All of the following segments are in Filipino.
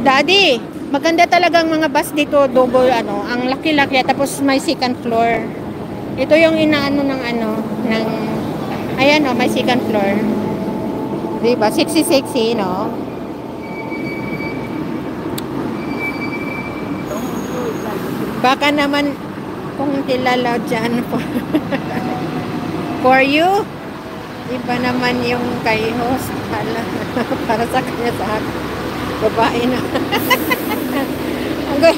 Daddy, maganda talagang mga bus dito, double ano, ang laki-laki tapos may second floor. Ito yung inaano ng ano, ng ayan oh, may second floor. 'Di ba? Sexy, no? Baka naman kung kilala dyan for you, iba naman yung kay host. Hala, para sa kanya sa akin. Babae na. Okay.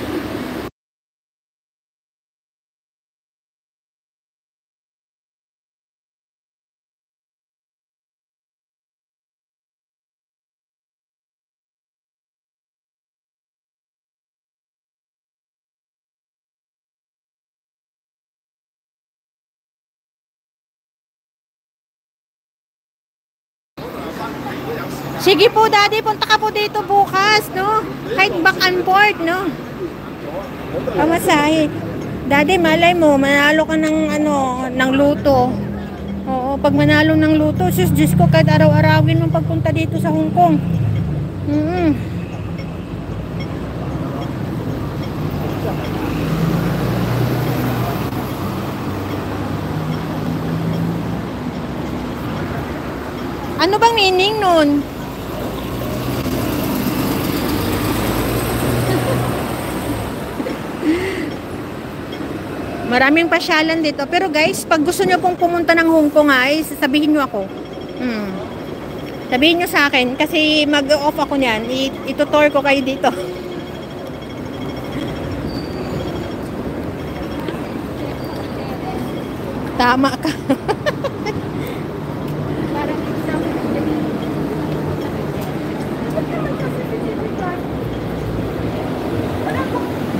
Sige po, Daddy, punta ka po dito bukas, no? Kahit back and forth, no? Pamasahe. Daddy, malay mo, manalo ka ng ano, ng luto. Oo, pag manalo ng luto, sus, Diyos ko, kahit araw-arawin mong pagpunta dito sa Hong Kong. Ano bang meaning nun? Maraming pasyalan dito. Pero guys, pag gusto nyo pong pumunta ng Hong Kong ay sabihin nyo ako. Sabihin nyo sa akin. Kasi mag-off ako niyan. Itutour ko kayo dito. Tama ka.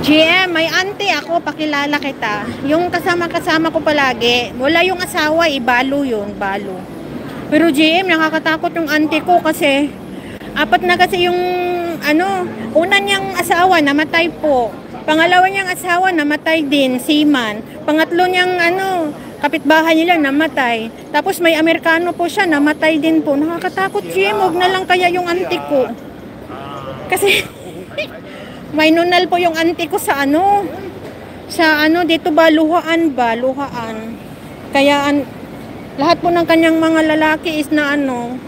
GM, may auntie ako, pakilala kita. Yung kasama-kasama ko palagi, wala yung asawa, balo yun, balo. Pero GM, nakakatakot yung auntie ko kasi apat na kasi yung ano, una niyang asawa, namatay po. Pangalawa niyang asawa, namatay din, seaman. Pangatlo niyang ano, kapitbahay nila, namatay. Tapos may Amerikano po siya, namatay din po. Nakakatakot GM, huwag na lang kaya yung auntie ko. Kasi may nunal po yung auntie ko sa ano dito ba luhaan. Kaya lahat po ng kanyang mga lalaki is na ano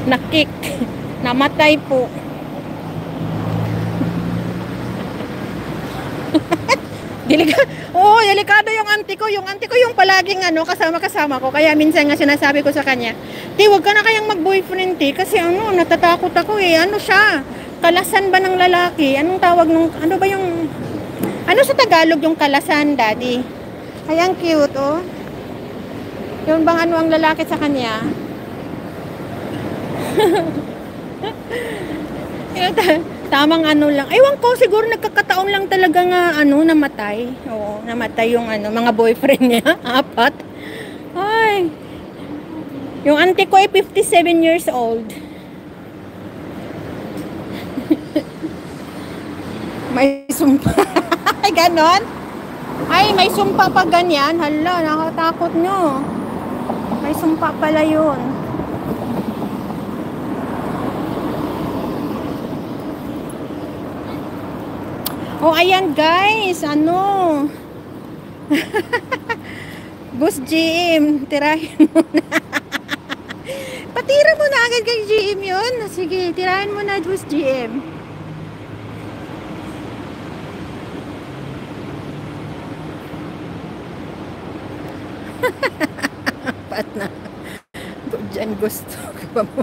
nakik, namatay po. Delikado yung auntie ko. Yung auntie ko yung palaging ano kasama ko. Kaya minsan nga sinasabi ko sa kanya, "Di, wag ka na kayang mag-boyfriend, kasi ano, natatakot ako ano siya. Kalasan ba ng lalaki? Anong tawag nung, ano ba yung, ano sa Tagalog yung kalasan, Daddy?" Ay, ang cute, oh. Yun bang ano ang lalaki sa kanya? Tamang ano lang. Ewan ko, siguro nagkakataon lang talaga nga, ano, namatay. Oo, namatay yung ano, mga boyfriend niya. 4. Ay. Yung auntie ko ay 57 years old. May sumpa. Ay, ganon? Ay, may sumpa pa ganyan. Hala, nakatakot nyo. May sumpa pala yun. Oh, ayan guys. Ano? Boss GM, tirahin mo na. Patira mo na agad kay GM yun. Sige, tirahin mo na, Boss GM. Pat na. Diyan gusto ka mo.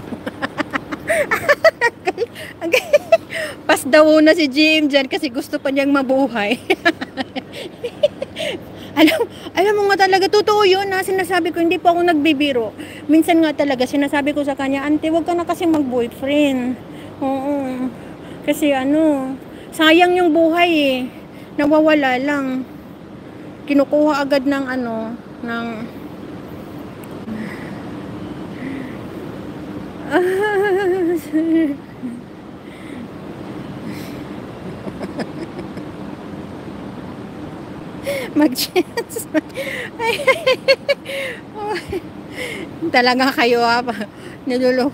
Pas daw na si Jim dyan kasi gusto pa niyang mabuhay. alam mo nga talaga, totoo yun na sinasabi ko, hindi po ako nagbibiro. Minsan nga talaga sinasabi ko sa kanya, "Ante, wag ka na kasi mag-boyfriend." Oo. Kasi ano, sayang yung buhay eh. Nawawala lang. Kinukuha agad ng ano, ng mag-chance. Talaga kayo ha. Niluloko.